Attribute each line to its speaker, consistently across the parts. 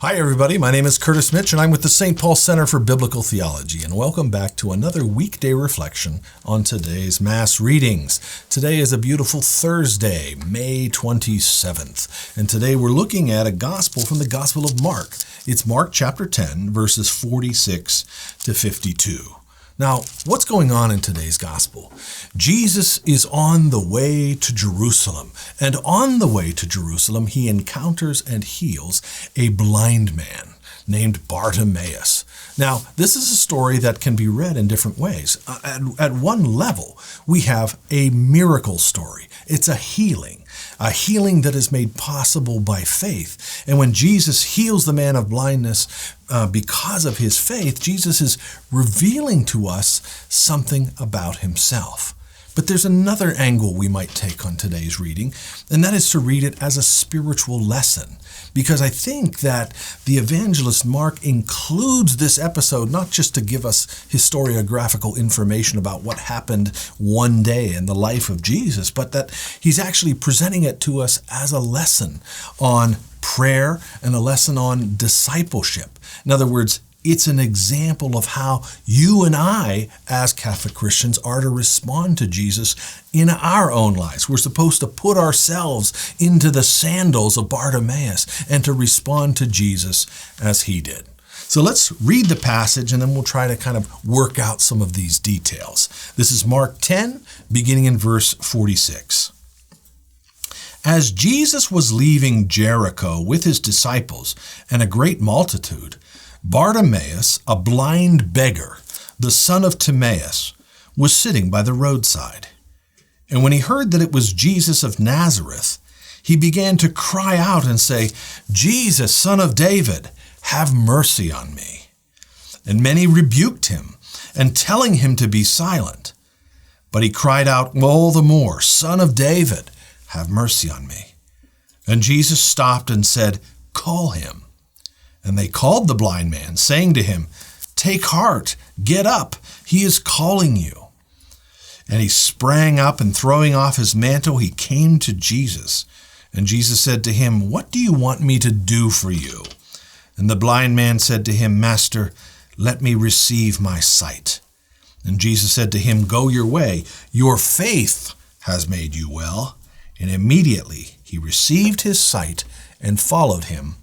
Speaker 1: Hi everybody, my name is Curtis Mitch and I'm with the St. Paul Center for Biblical Theology, and welcome back to another weekday reflection on today's Mass readings. Today is a beautiful Thursday, May 27th, and today we're looking at a gospel from the Gospel of Mark. It's Mark chapter 10, verses 46 to 52. Now, what's going on in today's gospel? Jesus is on the way to Jerusalem, and on the way to Jerusalem, he encounters and heals a blind man named Bartimaeus. Now, this is a story that can be read in different ways. At one level, we have a miracle story. It's a healing that is made possible by faith. And when Jesus heals the man of blindness because of his faith, Jesus is revealing to us something about himself. But there's another angle we might take on today's reading, and that is to read it as a spiritual lesson. Because I think that the evangelist Mark includes this episode not just to give us historiographical information about what happened one day in the life of Jesus, but that he's actually presenting it to us as a lesson on prayer and a lesson on discipleship. In other words, it's an example of how you and I, as Catholic Christians, are to respond to Jesus in our own lives. We're supposed to put ourselves into the sandals of Bartimaeus and to respond to Jesus as he did. So let's read the passage and then we'll try to kind of work out some of these details. This is Mark 10, beginning in verse 46. As Jesus was leaving Jericho with his disciples and a great multitude, Bartimaeus, a blind beggar, the son of Timaeus, was sitting by the roadside. And when he heard that it was Jesus of Nazareth, he began to cry out and say, "Jesus, Son of David, have mercy on me." And many rebuked him, and telling him to be silent. But he cried out all the more, "Son of David, have mercy on me." And Jesus stopped and said, "Call him." And they called the blind man, saying to him, "Take heart, get up, he is calling you." And he sprang up, and throwing off his mantle, he came to Jesus. And Jesus said to him, "What do you want me to do for you?" And the blind man said to him, "Master, let me receive my sight." And Jesus said to him, "Go your way, your faith has made you well." And immediately he received his sight and followed him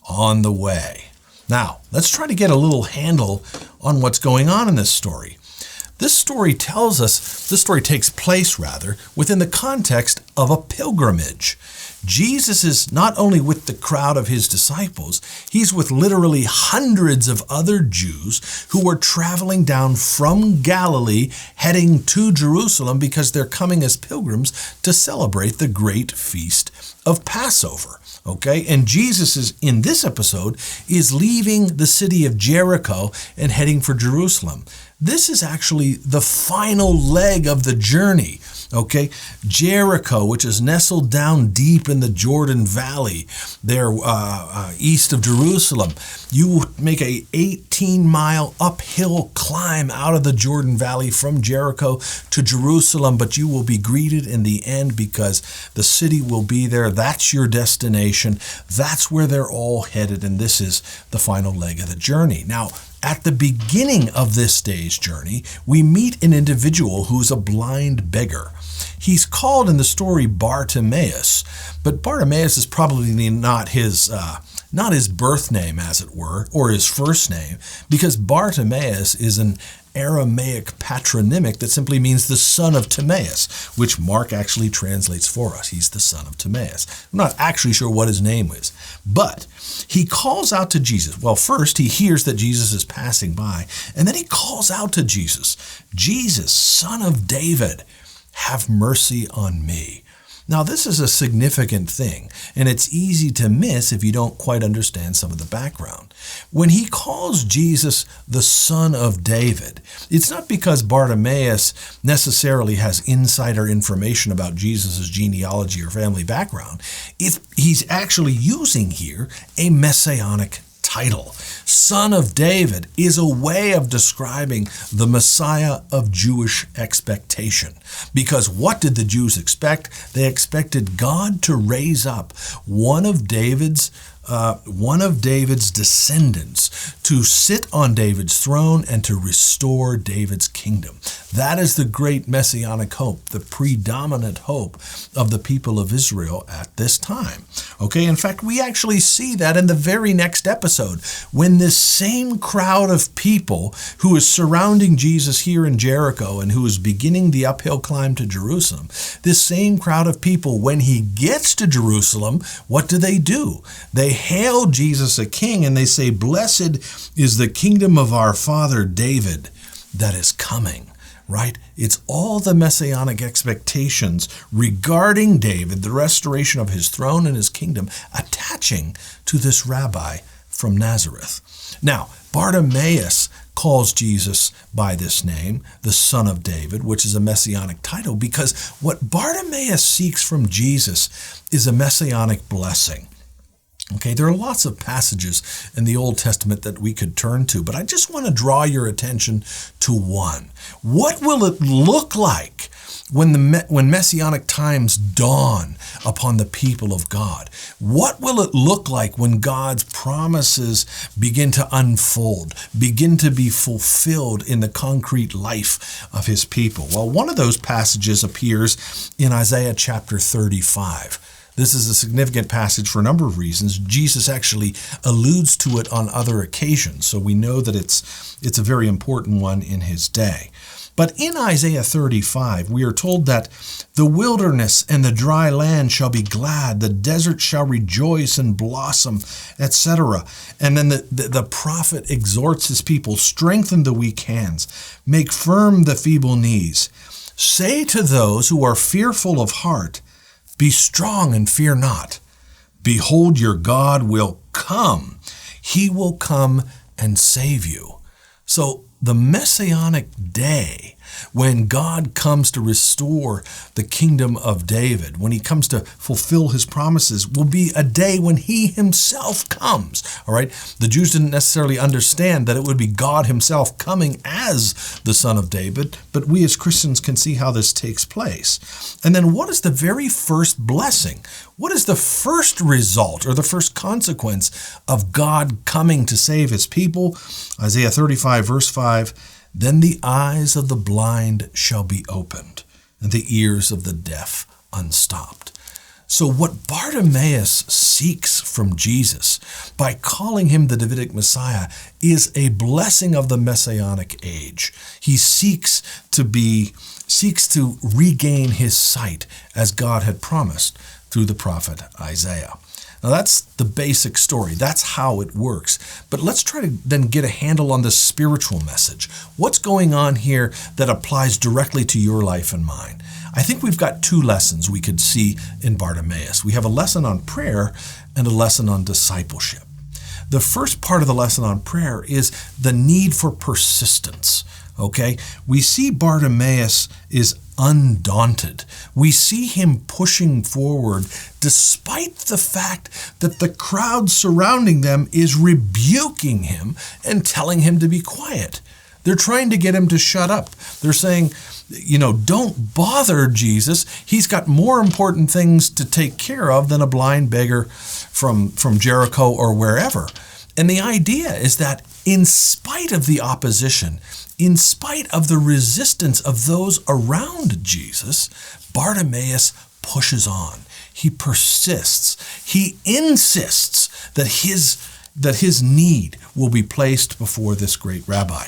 Speaker 1: on the way. Now, let's try to get a little handle on what's going on in this story. This story takes place within the context of a pilgrimage. Jesus is not only with the crowd of his disciples, he's with literally hundreds of other Jews who are traveling down from Galilee, heading to Jerusalem because they're coming as pilgrims to celebrate the great feast of Passover. Okay, and Jesus in this episode is leaving the city of Jericho and heading for Jerusalem. This is actually the final leg of the journey. Okay, Jericho, which is nestled down deep in the Jordan Valley, there east of Jerusalem. You make a 18-mile uphill climb out of the Jordan Valley from Jericho to Jerusalem, but you will be greeted in the end because the city will be there. That's your destination. That's where they're all headed, and this is the final leg of the journey. Now, at the beginning of this day's journey, we meet an individual who's a blind beggar. He's called in the story Bartimaeus, but Bartimaeus is probably not his birth name, as it were, or his first name, because Bartimaeus is an Aramaic patronymic that simply means the son of Timaeus, which Mark actually translates for us. He's the son of Timaeus. I'm not actually sure what his name is, but he calls out to Jesus. Well, first he hears that Jesus is passing by, and then he calls out to Jesus, "Jesus, Son of David, have mercy on me." Now, this is a significant thing, and it's easy to miss if you don't quite understand some of the background. When he calls Jesus the Son of David, it's not because Bartimaeus necessarily has insider information about Jesus' genealogy or family background. He's actually using here a messianic title. Son of David is a way of describing the Messiah of Jewish expectation. Because what did the Jews expect? They expected God to raise up one of David's one of David's descendants to sit on David's throne and to restore David's kingdom. That is the great messianic hope, the predominant hope of the people of Israel at this time. Okay, in fact, we actually see that in the very next episode, when this same crowd of people who is surrounding Jesus here in Jericho and who is beginning the uphill climb to Jerusalem, this same crowd of people, when he gets to Jerusalem, what do? They hail Jesus a king, and they say, "Blessed is the kingdom of our father David that is coming." Right? It's all the messianic expectations regarding David, the restoration of his throne and his kingdom, attaching to this rabbi from Nazareth. Now, Bartimaeus calls Jesus by this name, the Son of David, which is a messianic title, because what Bartimaeus seeks from Jesus is a messianic blessing. Okay, there are lots of passages in the Old Testament that we could turn to, but I just want to draw your attention to one. What will it look like when messianic times dawn upon the people of God? What will it look like when God's promises begin to unfold, begin to be fulfilled in the concrete life of his people? Well, one of those passages appears in Isaiah chapter 35. This is a significant passage for a number of reasons. Jesus actually alludes to it on other occasions, so we know that it's a very important one in his day. But in Isaiah 35, we are told that the wilderness and the dry land shall be glad, the desert shall rejoice and blossom, etc. And then the prophet exhorts his people, strengthen the weak hands, make firm the feeble knees. Say to those who are fearful of heart, be strong and fear not. Behold, your God will come. He will come and save you. So the messianic day, when God comes to restore the kingdom of David, when he comes to fulfill his promises, will be a day when he himself comes. All right. The Jews didn't necessarily understand that it would be God himself coming as the Son of David, but we as Christians can see how this takes place. And then what is the very first blessing? What is the first result or the first consequence of God coming to save his people? Isaiah 35, verse 5, then the eyes of the blind shall be opened, and the ears of the deaf unstopped. So what Bartimaeus seeks from Jesus by calling him the Davidic Messiah is a blessing of the Messianic age. He seeks to regain his sight as God had promised through the prophet Isaiah. Now that's the basic story. That's how it works. But let's try to then get a handle on the spiritual message. What's going on here that applies directly to your life and mine? I think we've got two lessons we could see in Bartimaeus. We have a lesson on prayer and a lesson on discipleship. The first part of the lesson on prayer is the need for persistence. Okay? We see Bartimaeus is undaunted. We see him pushing forward despite the fact that the crowd surrounding them is rebuking him and telling him to be quiet. They're trying to get him to shut up. They're saying, don't bother Jesus. He's got more important things to take care of than a blind beggar from Jericho or wherever. And the idea is that in spite of the opposition, in spite of the resistance of those around Jesus, Bartimaeus pushes on. He persists. He insists that his need will be placed before this great rabbi.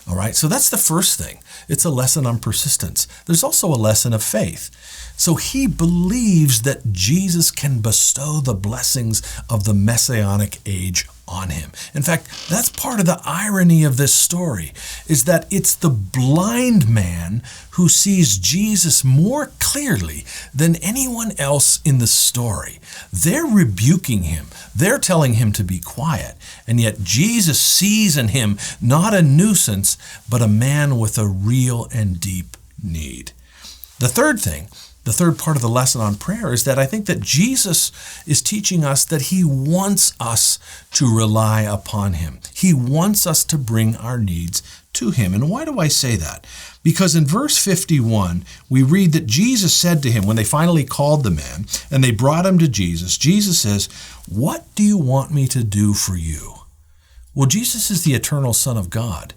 Speaker 1: All right, so that's the first thing. It's a lesson on persistence. There's also a lesson of faith. So he believes that Jesus can bestow the blessings of the Messianic age on him. In fact, that's part of the irony of this story, is that it's the blind man who sees Jesus more clearly than anyone else in the story. They're rebuking him. They're telling him to be quiet. And yet Jesus sees in him not a nuisance, but a man with a real and deep need. The third part of the lesson on prayer is that I think that Jesus is teaching us that he wants us to rely upon him. He wants us to bring our needs to him. And why do I say that? Because in verse 51, we read that Jesus said to him, when they finally called the man and they brought him to Jesus, Jesus says, "What do you want me to do for you?" Well, Jesus is the eternal Son of God.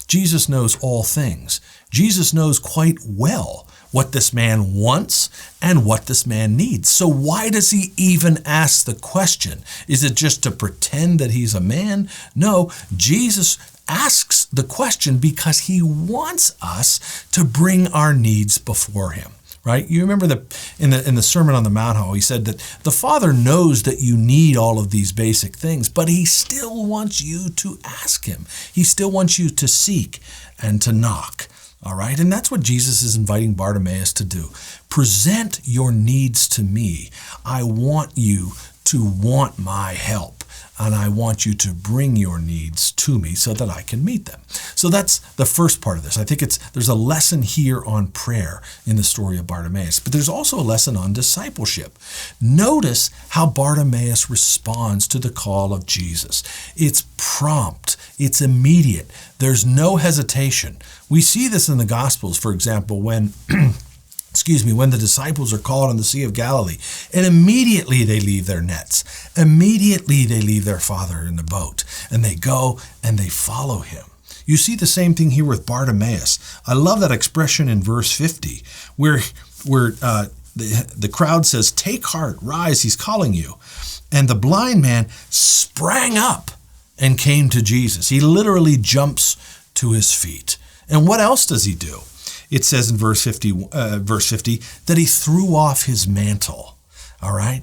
Speaker 1: Jesus knows all things. Jesus knows quite well what this man wants and what this man needs. So why does he even ask the question? Is it just to pretend that he's a man? No, Jesus asks the question because he wants us to bring our needs before him. Right? You remember in the Sermon on the Mount how he said that the Father knows that you need all of these basic things, but he still wants you to ask him. He still wants you to seek and to knock. All right? And that's what Jesus is inviting Bartimaeus to do. Present your needs to me. I want you to want my help. And I want you to bring your needs to me so that I can meet them. So that's the first part of this. I think there's a lesson here on prayer in the story of Bartimaeus, but there's also a lesson on discipleship. Notice how Bartimaeus responds to the call of Jesus. It's prompt. It's immediate. There's no hesitation. We see this in the Gospels, for example, when when the disciples are called on the Sea of Galilee, and immediately they leave their nets. Immediately they leave their father in the boat, and they go and they follow him. You see the same thing here with Bartimaeus. I love that expression in verse 50, where the crowd says, "Take heart, rise, he's calling you." And the blind man sprang up and came to Jesus. He literally jumps to his feet. And what else does he do? It says in verse 50 that he threw off his mantle. All right?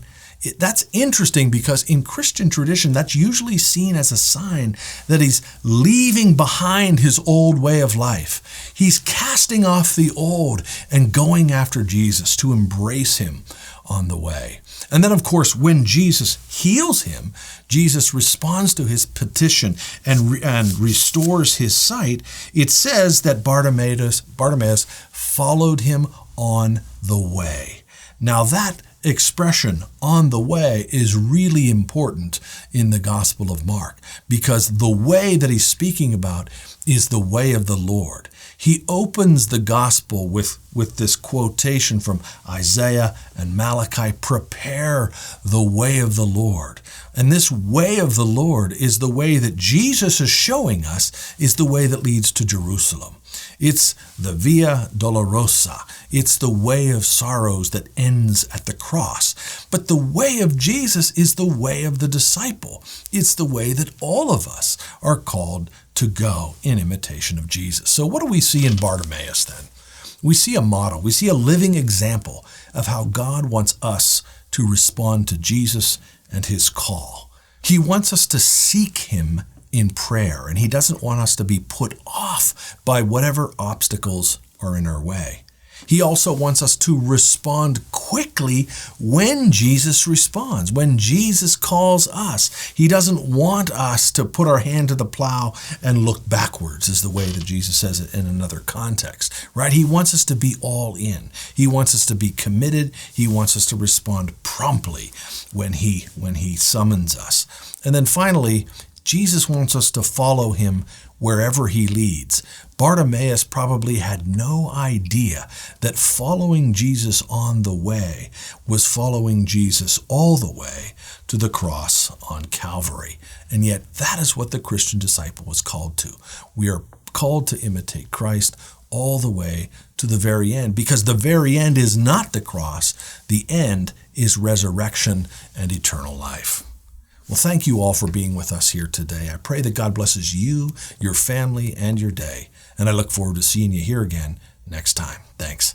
Speaker 1: That's interesting because in Christian tradition, that's usually seen as a sign that he's leaving behind his old way of life. He's casting off the old and going after Jesus to embrace him on the way. And then, of course, when Jesus heals him, Jesus responds to his petition and restores his sight. It says that Bartimaeus followed him on the way. Now that expression, on the way, is really important in the Gospel of Mark because the way that he's speaking about is the way of the Lord. He opens the Gospel with this quotation from Isaiah and Malachi, "Prepare the way of the Lord." And this way of the Lord is the way that Jesus is showing us is the way that leads to Jerusalem. It's the Via Dolorosa. It's the way of sorrows that ends at the cross. But the way of Jesus is the way of the disciple. It's the way that all of us are called to go in imitation of Jesus. So what do we see in Bartimaeus then? We see a model. We see a living example of how God wants us to respond to Jesus and his call. He wants us to seek him in prayer, and he doesn't want us to be put off by whatever obstacles are in our way. He also wants us to respond quickly when Jesus responds, when Jesus calls us. He doesn't want us to put our hand to the plow and look backwards, is the way that Jesus says it in another context, right? He wants us to be all in. He wants us to be committed. He wants us to respond promptly when he summons us. And then finally, Jesus wants us to follow him wherever he leads. Bartimaeus probably had no idea that following Jesus on the way was following Jesus all the way to the cross on Calvary. And yet that is what the Christian disciple was called to. We are called to imitate Christ all the way to the very end, because the very end is not the cross. The end is resurrection and eternal life. Well, thank you all for being with us here today. I pray that God blesses you, your family, and your day. And I look forward to seeing you here again next time. Thanks.